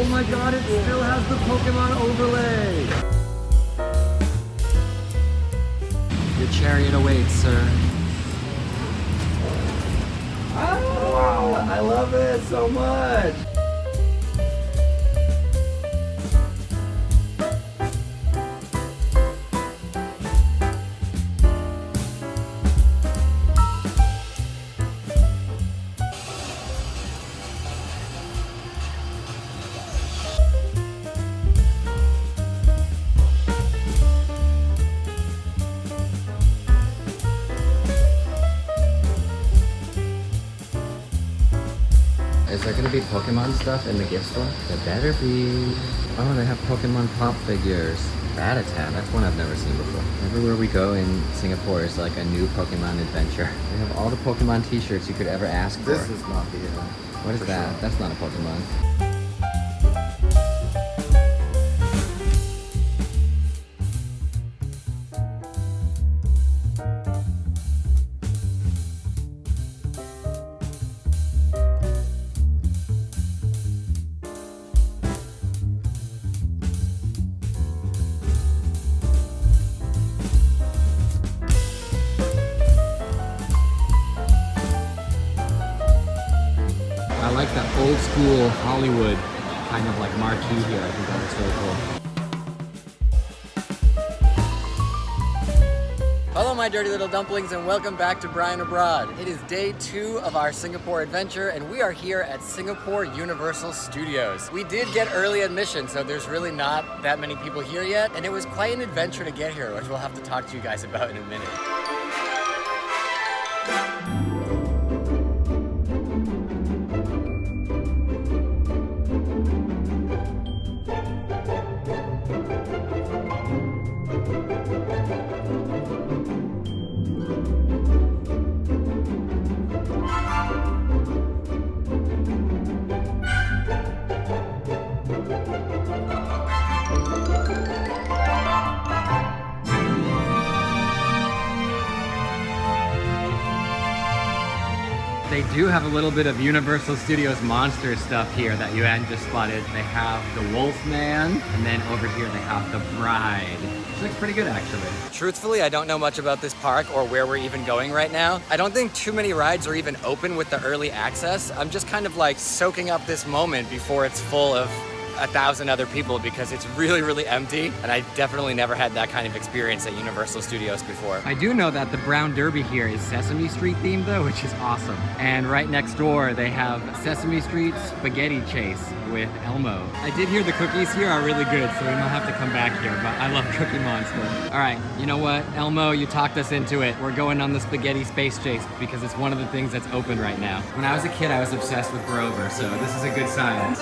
Oh my god, it still has the Pokemon overlay! Your chariot awaits, sir. Oh, wow, I love it so much! Is there gonna be Pokemon stuff in the gift store? There better be. Oh, they have Pokemon pop figures. Rattata, that's one I've never seen before. Everywhere we go in Singapore is like a new Pokemon adventure. They have all the Pokemon t-shirts you could ever ask for. This is not the What is that? sure. That's not a Pokemon. I like that old school Hollywood kind of like marquee here. I think that looks really cool. Hello my dirty little dumplings and welcome back to Brian Abroad. It is day 2 of our Singapore adventure and we are here at Singapore Universal Studios. We did get early admission, so there's really not that many people here yet, and it was quite an adventure to get here, which we'll have to talk to you guys about in a minute. They do have a little bit of Universal Studios monster stuff here that Yuan just spotted. They have the Wolfman, and then over here they have the Bride. Which looks pretty good, actually. Truthfully, I don't know much about this park or where we're even going right now. I don't think too many rides are even open with the early access. I'm just kind of like soaking up this moment before it's full of 1,000 other people because it's really, really empty, and I've definitely never had that kind of experience at Universal Studios before. I do know that the Brown Derby here is Sesame Street themed though, which is awesome. And right next door they have Sesame Street Spaghetti Chase with Elmo. I did hear the cookies here are really good, so we might have to come back here, but I love Cookie Monster. All right, you know what, Elmo, you talked us into it. We're going on the Spaghetti Space Chase because it's one of the things that's open right now. When I was a kid, I was obsessed with Grover, so this is a good sign.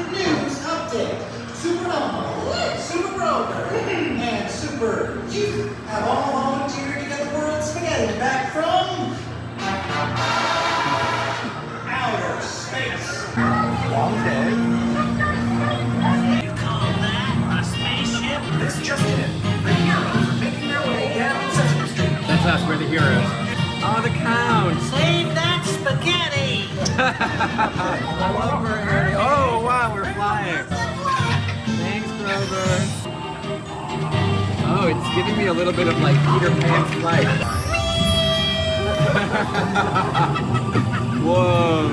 News update. Super Elmo, Super Grover, and Super You have all volunteered to get the world's spaghetti back from outer space. Okay. You call that a spaceship? This just in. The heroes are making their way down Sesame Street. That's us, we're the heroes. Oh, the Count! Save that spaghetti! I love her, Harry. Oh, wow, we're flying. Thanks, Grover. Oh, it's giving me a little bit of like Peter Pan's flight. Whoa.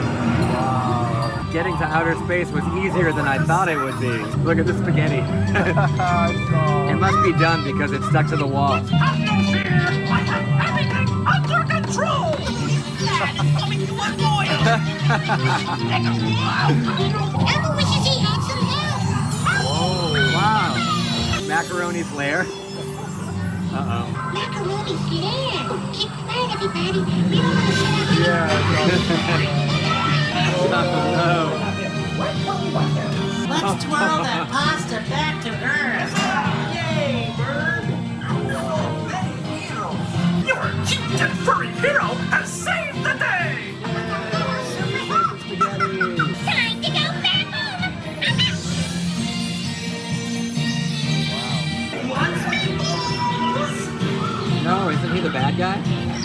Wow. Getting to outer space was easier than I thought it would be. Look at the spaghetti. It must be done because it's stuck to the wall. Have no fear! I have everything under control! Coming to avoid Elmo wishes he had some help. Oh, wow. Macaroni's lair. Uh-oh. Macaroni's lair. Keep quiet, everybody. We don't want to shut up. Let's twirl that pasta back to Earth. Yay, bird! Your cute and furry hero has saved the day! Time to go back home. No, isn't he the bad guy?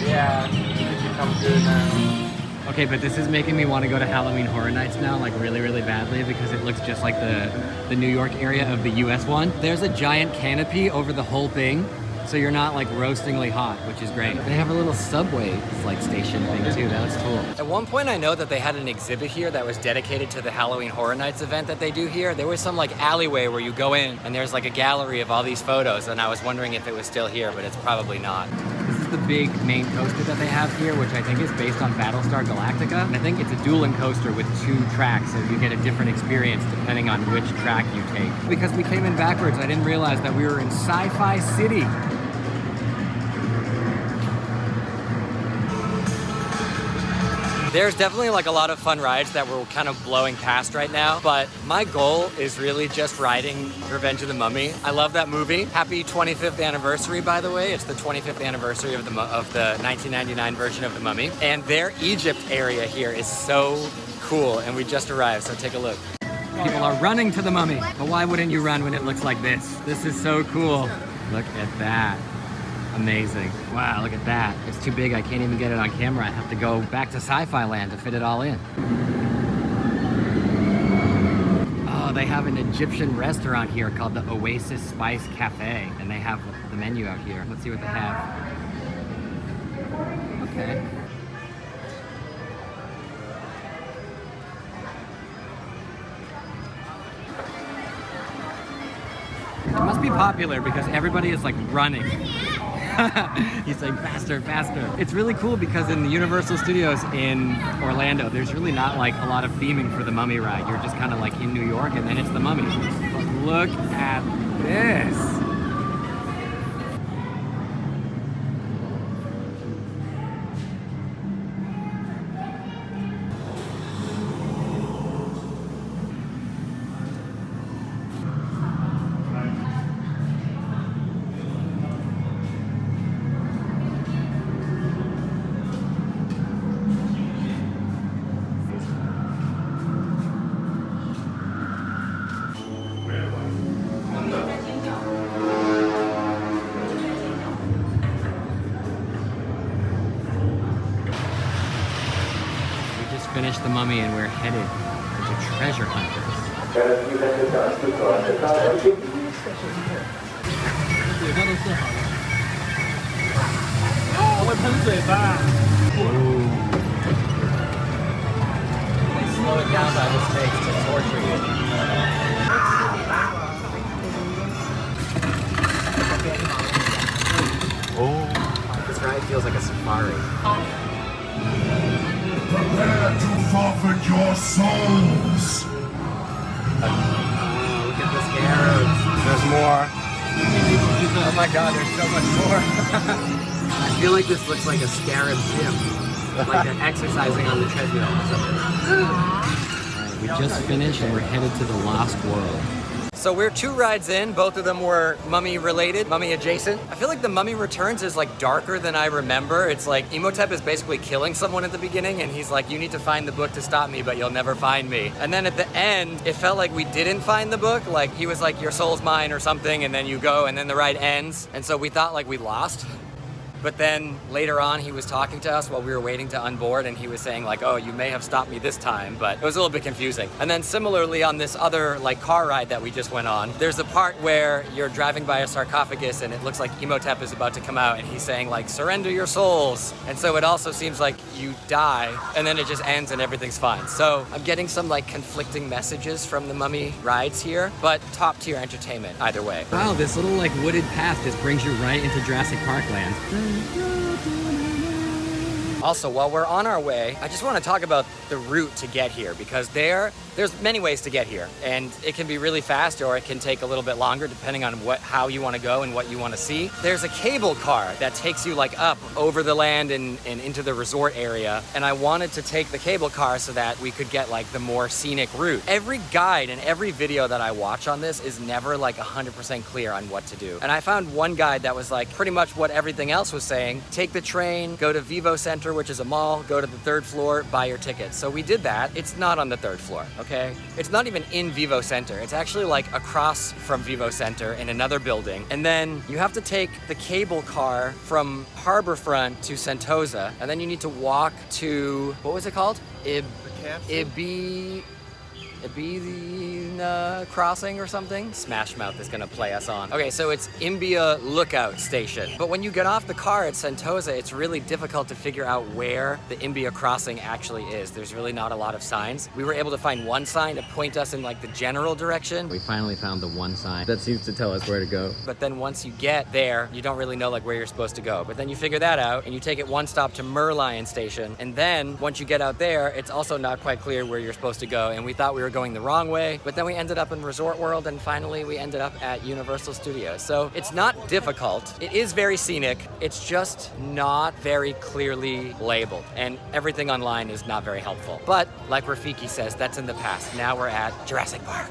Yeah, he's become good now. Okay, but this is making me want to go to Halloween Horror Nights now, like really, really badly, because it looks just like the New York area of the US one. There's a giant canopy over the whole thing, so you're not like roastingly hot, which is great. They have a little subway like station thing too, that looks cool. At one point I know that they had an exhibit here that was dedicated to the Halloween Horror Nights event that they do here. There was some like alleyway where you go in and there's like a gallery of all these photos, and I was wondering if it was still here, but it's probably not. This is the big main coaster that they have here, which I think is based on Battlestar Galactica. And I think it's a dueling coaster with 2 tracks, so you get a different experience depending on which track you take. Because we came in backwards, I didn't realize that we were in Sci-Fi City. There's definitely like a lot of fun rides that we're kind of blowing past right now, but my goal is really just riding Revenge of the Mummy. I love that movie. Happy 25th anniversary, by the way. It's the 25th anniversary of the 1999 version of The Mummy. And their Egypt area here is so cool, and we just arrived, so take a look. People are running to the Mummy, but why wouldn't you run when it looks like this? This is so cool. Look at that. Amazing. Wow, look at that. It's too big, I can't even get it on camera. I have to go back to Sci-Fi Land to fit it all in. Oh, they have an Egyptian restaurant here called the Oasis Spice Cafe, and they have the menu out here. Let's see what they have. Okay. It must be popular because everybody is like running. He's saying faster, faster. It's really cool because in the Universal Studios in Orlando, there's really not like a lot of theming for the Mummy ride. You're just kind of like in New York and then it's the Mummy. But look at this. Finished the Mummy and we're headed to Treasure Hunters. They slow it down by mistakes to torture you. Oh, this ride feels like a safari. Prepare to forfeit your souls! Oh, look at the scarabs. There's more. Oh my god, there's so much more. I feel like this looks like a scarab gym. Like they're exercising on the treadmill or something. Alright, we just finished and we're headed to the Lost World. So we're 2 rides in, both of them were Mummy related, Mummy adjacent. I feel like the Mummy Returns is like darker than I remember. It's like Imhotep is basically killing someone at the beginning and he's like, you need to find the book to stop me, but you'll never find me. And then at the end, it felt like we didn't find the book. Like he was like, your soul's mine or something, and then you go and then the ride ends. And so we thought like we lost. But then later on, he was talking to us while we were waiting to unboard, and he was saying like, oh, you may have stopped me this time, but it was a little bit confusing. And then similarly on this other like car ride that we just went on, there's a part where you're driving by a sarcophagus and it looks like Imhotep is about to come out and he's saying like, surrender your souls. And so it also seems like you die and then it just ends and everything's fine. So I'm getting some like conflicting messages from the Mummy rides here, but top tier entertainment either way. Wow, this little like wooded path just brings you right into Jurassic Park land. Also, while we're on our way, I just want to talk about the route to get here because there's many ways to get here, and it can be really fast or it can take a little bit longer depending on how you want to go and what you want to see. There's a cable car that takes you like up over the land and into the resort area, and I wanted to take the cable car so that we could get like the more scenic route. Every guide and every video that I watch on this is never like 100% clear on what to do. And I found one guide that was like pretty much what everything else was saying. Take the train, go to Vivo Center, which is a mall, go to the 3rd floor, buy your tickets. So we did that. It's not on the 3rd floor, okay? It's not even in Vivo Center. It's actually like across from Vivo Center in another building. And then you have to take the cable car from Harborfront to Sentosa, and then you need to walk to, what was it called? Ibina Crossing or something? Smash Mouth is gonna play us on. Okay, so it's Imbia Lookout Station. But when you get off the car at Sentosa, it's really difficult to figure out where the Imbia Crossing actually is. There's really not a lot of signs. We were able to find one sign to point us in like the general direction. We finally found the one sign that seems to tell us where to go. But then once you get there, you don't really know like where you're supposed to go. But then you figure that out and you take it one stop to Merlion Station. And then once you get out there, it's also not quite clear where you're supposed to go. And we thought we were going the wrong way, but then we ended up in Resort World and finally we ended up at Universal Studios. So it's not difficult. It is very scenic. It's just not very clearly labeled and everything online is not very helpful. But like Rafiki says, that's in the past. Now we're at Jurassic Park.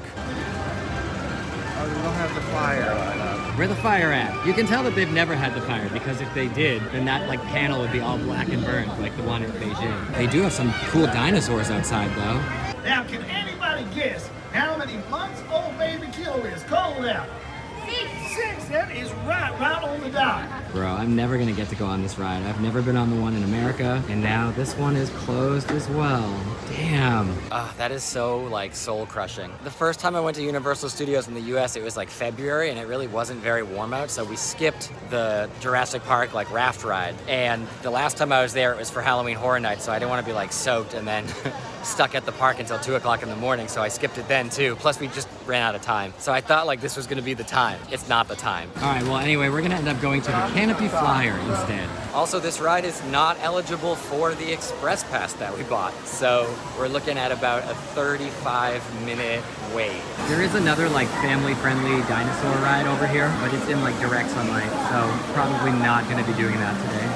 Oh, we don't have the fire line up. Where the fire at? You can tell that they've never had the fire because if they did, then that like panel would be all black and burned like the one in Beijing. They do have some cool dinosaurs outside though. Now, can anybody guess how many months old baby Kilo is? Cold out. 6. That is right on the dot. Bro, I'm never gonna get to go on this ride. I've never been on the one in America, and now this one is closed as well. Damn. That is so like soul crushing. The first time I went to Universal Studios in the US, it was like February and it really wasn't very warm out, so we skipped the Jurassic Park like raft ride. And the last time I was there, it was for Halloween Horror Nights, so I didn't want to be like soaked and then stuck at the park until 2 o'clock in the morning, so I skipped it then too. Plus we just ran out of time. So I thought like this was gonna be the time. It's not the time. All right, well anyway, we're gonna end up going to the Canopy Flyer instead. Also, this ride is not eligible for the Express Pass that we bought. So we're looking at about a 35-minute wait. There is another like family-friendly dinosaur ride over here, but it's in like direct sunlight, so probably not gonna be doing that today.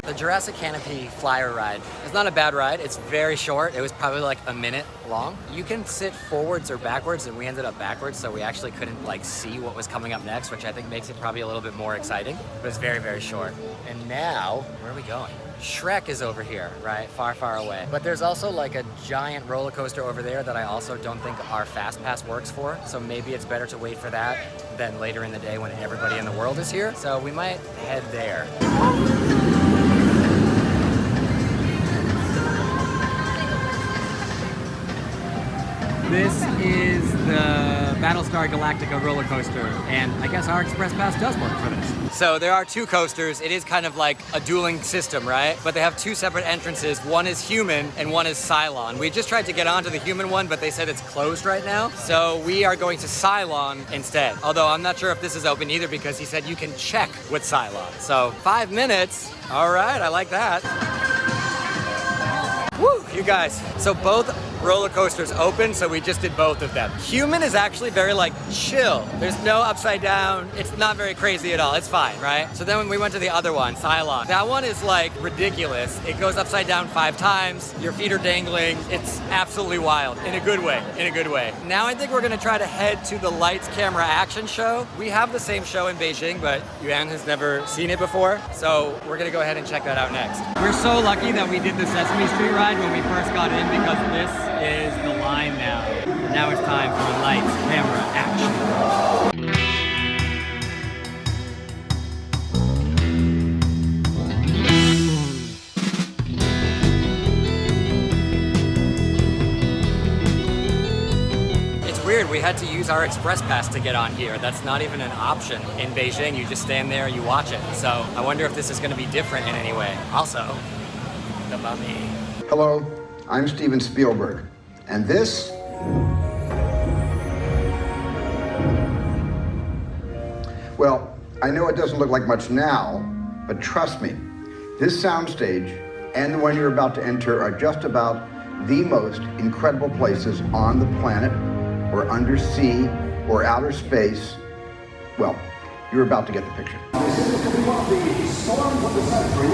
The Jurassic Canopy Flyer ride is not a bad ride. It's very short. It was probably like a minute long. You can sit forwards or backwards, and we ended up backwards, so we actually couldn't like see what was coming up next, which I think makes it probably a little bit more exciting. But it's very, very short. And now, where are we going? Shrek is over here, right? Far, far away. But there's also like a giant roller coaster over there that I also don't think our Fast Pass works for. So maybe it's better to wait for that than later in the day when everybody in the world is here. So we might head there. This is the Battlestar Galactica roller coaster, and I guess our Express Pass does work for this. So there are 2 coasters. It is kind of like a dueling system, right? But they have 2 separate entrances. One is human and one is Cylon. We just tried to get onto the human one, but they said it's closed right now. So we are going to Cylon instead. Although I'm not sure if this is open either because he said you can check with Cylon. So 5 minutes. All right, I like that. Woo, you guys. So both roller coasters open, so we just did both of them. Human is actually very like chill. There's no upside down. It's not very crazy at all. It's fine, right? So then when we went to the other one, Cylon, that one is like ridiculous. It goes upside down 5 times. Your feet are dangling. It's absolutely wild in a good way, in a good way. Now I think we're gonna try to head to the Lights, Camera, Action show. We have the same show in Beijing, but Yuan has never seen it before. So we're gonna go ahead and check that out next. We're so lucky that we did the Sesame Street ride when we first got in because this is the line now. Now it's time for Lights, Camera, Action. It's weird, we had to use our Express Pass to get on here. That's not even an option in Beijing. You just stand there, you watch it. So I wonder if this is gonna be different in any way. Also, the mummy. Hello, I'm Steven Spielberg, and this well, I know it doesn't look like much now, but trust me, this soundstage and the one you're about to enter are just about the most incredible places on the planet, or undersea, or outer space. Well, you're about to get the picture. This is to be one of the storms of the century.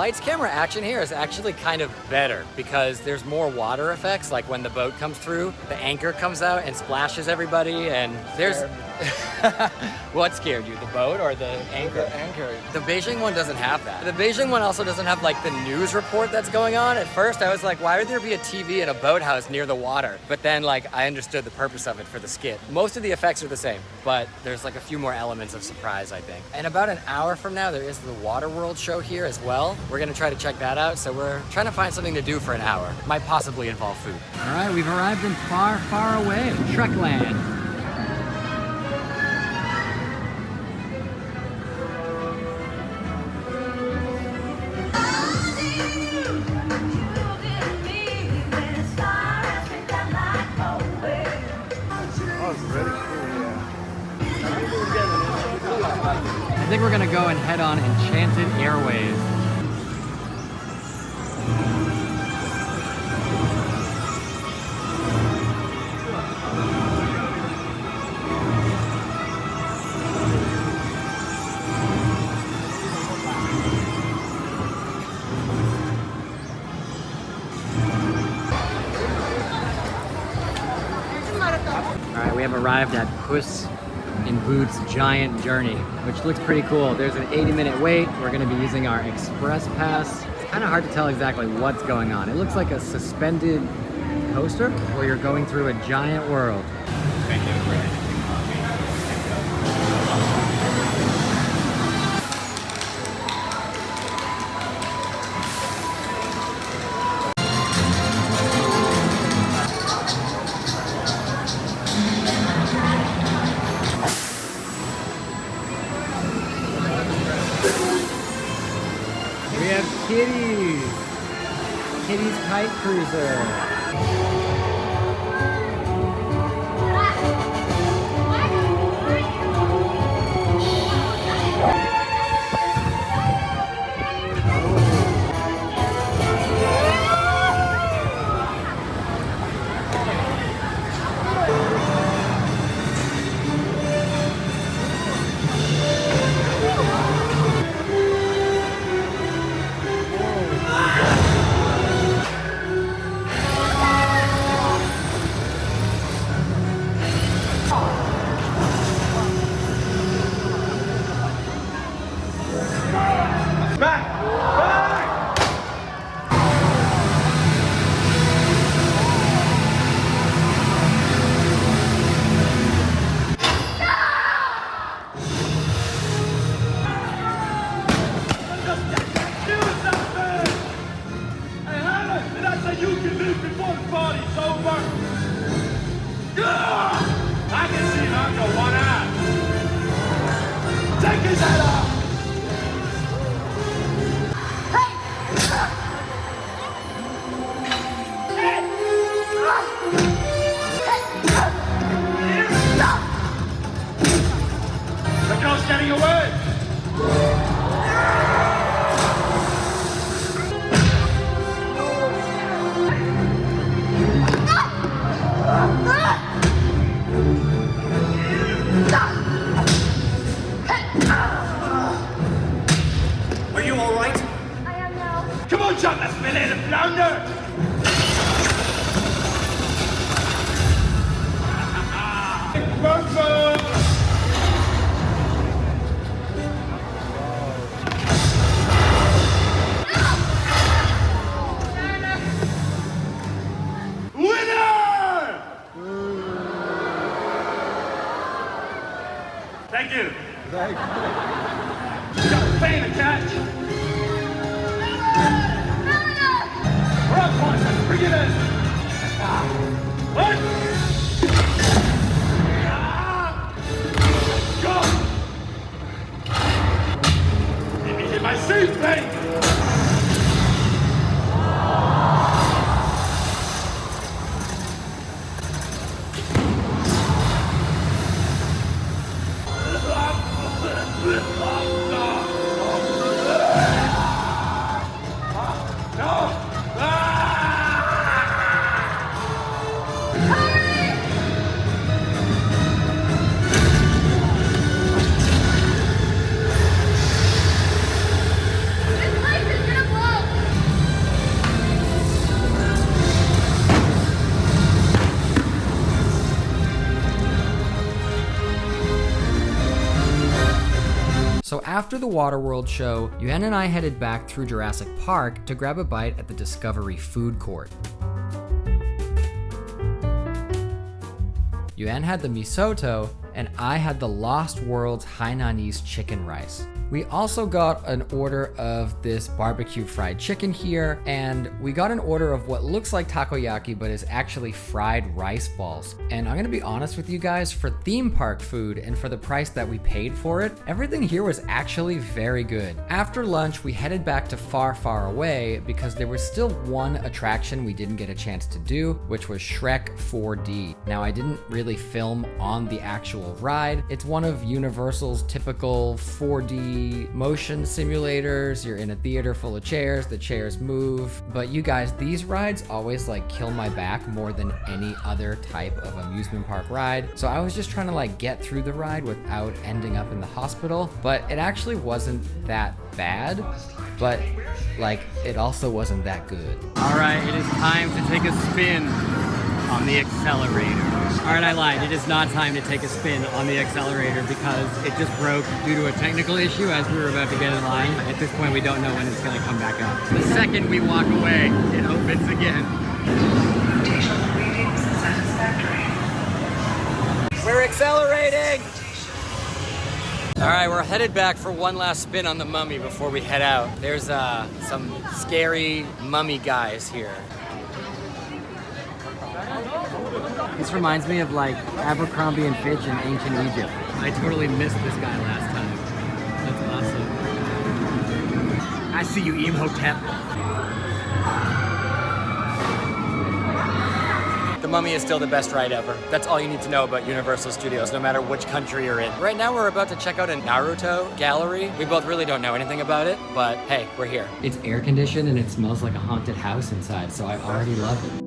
lights, camera, action here is actually kind of better because there's more water effects. Like when the boat comes through, the anchor comes out and splashes everybody, and there's... What scared you, the boat or the anchor? The anchor. The Beijing one doesn't have that. The Beijing one also doesn't have like the news report that's going on. At first I was like, why would there be a TV in a boathouse near the water? But then like I understood the purpose of it for the skit. Most of the effects are the same, but there's like a few more elements of surprise, I think. And about an hour from now, there is the Water World show here as well. We're gonna try to check that out. So we're trying to find something to do for an hour. Might possibly involve food. All right, we've arrived in far, far away, Trekland. I think we're gonna go and head on Enchanted Airways. All right, we have arrived at Puss in Boots Giant Journey, which looks pretty cool. There's an 80-minute wait. We're gonna be using our express pass. It's kind of hard to tell exactly what's going on. It looks like a suspended coaster where you're going through a giant world. We have Kitty's. Kitty's Kite Cruiser. Are you all right? I am now. Come on, Chuck, let's fill in and flounder! Winner! Thank you. You got a plane to catch. We're up, boys. Bring it in. What? Go! Let me hit my seatplane. This place After the Waterworld show, Yuan and I headed back through Jurassic Park to grab a bite at the Discovery food court. Yuan had the misoto, and I had the Lost World's Hainanese chicken rice. We also got an order of this barbecue fried chicken here, and we got an order of what looks like takoyaki but is actually fried rice balls. And I'm gonna be honest with you guys, for theme park food and for the price that we paid for it, everything here was actually very good. After lunch, we headed back to Far, Far Away because there was still one attraction we didn't get a chance to do, which was Shrek 4D. Now, I didn't really film on the actual ride. It's one of Universal's typical 4D motion simulators. You're in a theater full of chairs, the chairs move. But you guys, these rides always like kill my back more than any other type of amusement park ride. So I was just trying to like get through the ride without ending up in the hospital. But it actually wasn't that bad, but like it also wasn't that good. All right, it is time to take a spin on the accelerator. All right, I lied. It is not time to take a spin on the accelerator because it just broke due to a technical issue as we were about to get in line. At this point, we don't know when it's going to come back up. The second we walk away, it opens again. We're accelerating! All right, we're headed back for one last spin on the mummy before we head out. There's some scary mummy guys here. This reminds me of like Abercrombie and Fitch in ancient Egypt. I totally missed this guy last time. That's awesome. I see you, Imhotep. The Mummy is still the best ride ever. That's all you need to know about Universal Studios, no matter which country you're in. Right now, we're about to check out a Naruto gallery. We both really don't know anything about it, but hey, we're here. It's air conditioned and it smells like a haunted house inside, so I already love it.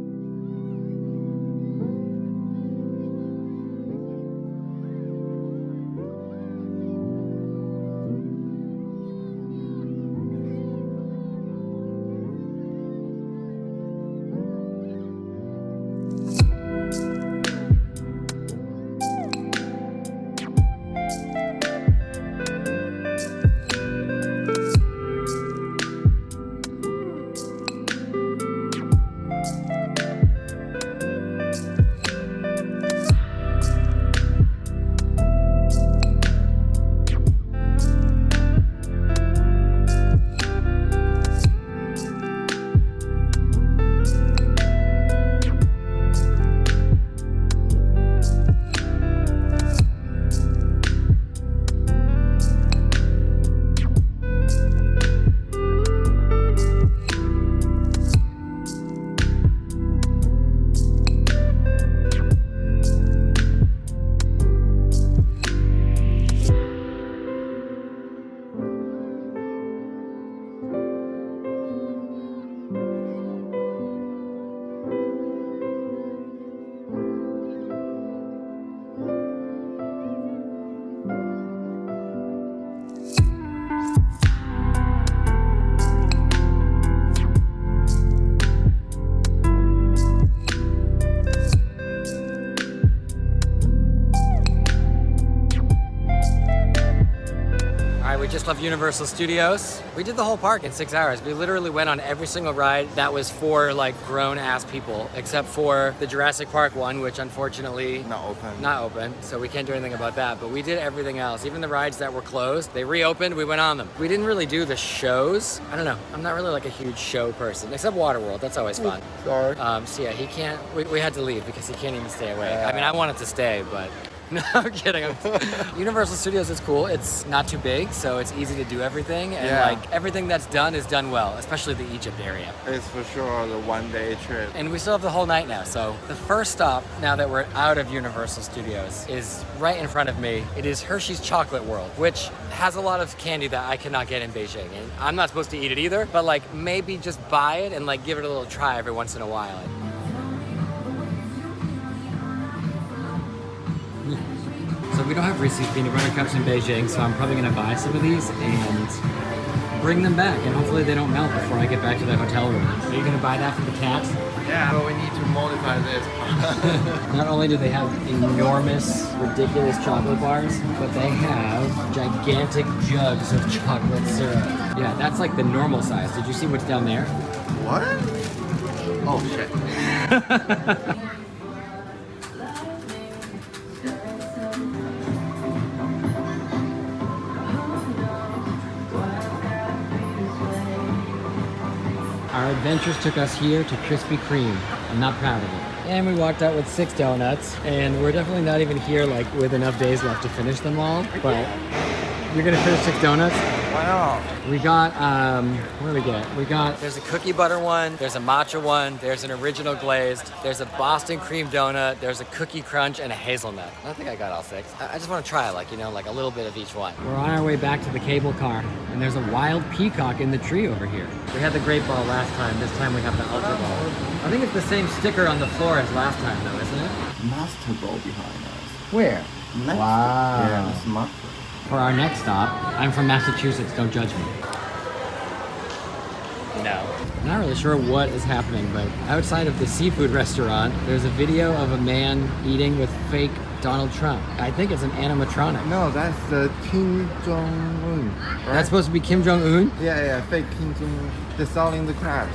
Just left Universal Studios. We did the whole park in 6 hours. We literally went on every single ride that was for like grown-ass people, except for the Jurassic Park one, which unfortunately not open, so we can't do anything about that. But we did everything else. Even the rides that were closed, they reopened, we went on them. We didn't really do the shows. I don't know. I'm not really like a huge show person, except Waterworld. That's always fun. Sorry. So yeah, he can't. We had to leave because he can't even stay away. I mean, I wanted to stay, but. No, I'm kidding. Universal Studios is cool. It's not too big, so it's easy to do everything. And like everything that's done is done well, especially the Egypt area. It's for sure the one-day trip. And we still have the whole night now. So the first stop, now that we're out of Universal Studios, is right in front of me. It is Hershey's Chocolate World, which has a lot of candy that I cannot get in Beijing. And I'm not supposed to eat it either, but like maybe just buy it and like give it a little try every once in a while. So we don't have Reese's peanut butter cups in Beijing, so I'm probably gonna buy some of these and bring them back, and hopefully they don't melt before I get back to the hotel room. Are you gonna buy that for the cat? Yeah, but we need to modify this part. Not only do they have enormous, ridiculous chocolate bars, but they have gigantic jugs of chocolate syrup. Yeah, that's like the normal size. Did you see what's down there? What? Oh shit. Our adventures took us here to Krispy Kreme. I'm not proud of it. And we walked out with 6 donuts, and we're definitely not even here like with enough days left to finish them all, but you're gonna finish 6 donuts? Why not? We got, what do we get? There's a cookie butter one, there's a matcha one, there's an original glazed, there's a Boston cream donut, there's a cookie crunch, and a hazelnut. I think I got all 6. I just want to try like, like a little bit of each one. We're on our way back to the cable car, and there's a wild peacock in the tree over here. We had the great ball last time, this time we have the ultra ball. I think it's the same sticker on the floor as last time though, isn't it? Master ball behind us. Where? Wow. Yeah, it's master. For our next stop, I'm from Massachusetts, don't judge me. No. I'm not really sure what is happening, but outside of the seafood restaurant, there's a video of a man eating with fake Donald Trump. I think it's an animatronic. No, that's the Kim Jong-un. Right? That's supposed to be Kim Jong-un? Yeah, fake Kim Jong-un. They're selling the crab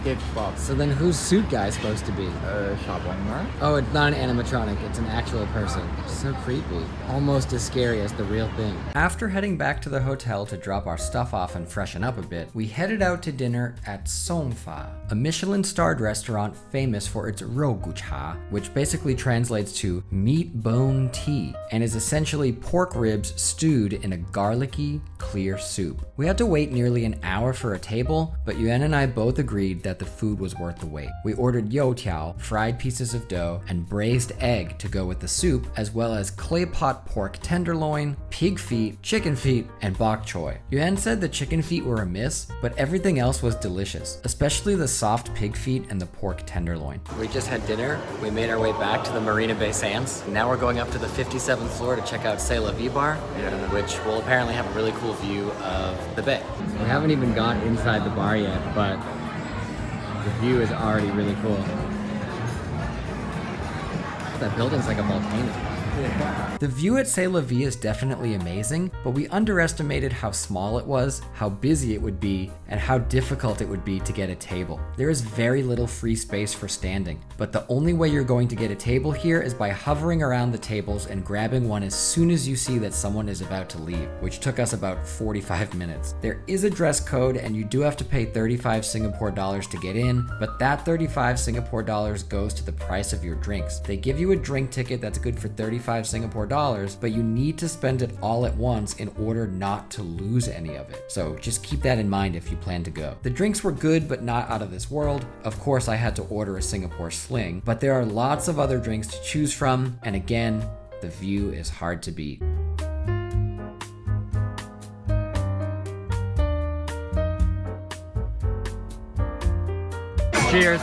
gift box. So then who's suit guy supposed to be? Shabong, Oh, it's not an animatronic, it's an actual person. So creepy. Almost as scary as the real thing. After heading back to the hotel to drop our stuff off and freshen up a bit, we headed out to dinner at Songfa, a Michelin-starred restaurant famous for its rogucha, which basically translates to meat bone tea, and is essentially pork ribs stewed in a garlicky, clear soup. We had to wait nearly an hour for a table, but Yuan and I both agreed that the food was worth the wait. We ordered youtiao, fried pieces of dough, and braised egg to go with the soup, as well as clay pot pork tenderloin, pig feet, chicken feet, and bok choy. Yuan said the chicken feet were a miss, but everything else was delicious, especially the soft pig feet and the pork tenderloin. We just had dinner. We made our way back to the Marina Bay Sands. Now we're going up to the 57th floor to check out C'est La Vie Bar, which will apparently have a really cool view of the bay. We haven't even got inside the bar yet, but the view is already really cool. That building's like a volcano. The view at C'est La Vie is definitely amazing, but we underestimated how small it was, how busy it would be, and how difficult it would be to get a table. There is very little free space for standing, but the only way you're going to get a table here is by hovering around the tables and grabbing one as soon as you see that someone is about to leave, which took us about 45 minutes. There is a dress code and you do have to pay 35 Singapore dollars to get in, but that 35 Singapore dollars goes to the price of your drinks. They give you a drink ticket that's good for 35 Singapore dollars, but you need to spend it all at once in order not to lose any of it. So just keep that in mind if you plan to go. The drinks were good, but not out of this world. Of course, I had to order a Singapore Sling, but there are lots of other drinks to choose from, and again, the view is hard to beat. Cheers.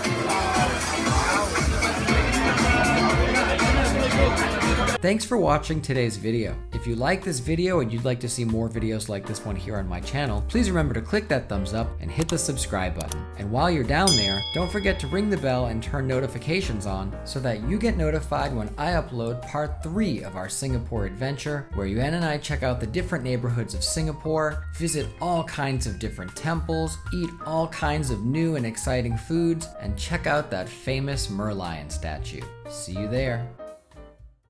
Thanks for watching today's video. If you like this video and you'd like to see more videos like this one here on my channel, please remember to click that thumbs up and hit the subscribe button. And while you're down there, don't forget to ring the bell and turn notifications on so that you get notified when I upload part 3 of our Singapore adventure, where Yuan and I check out the different neighborhoods of Singapore, visit all kinds of different temples, eat all kinds of new and exciting foods, and check out that famous Merlion statue. See you there.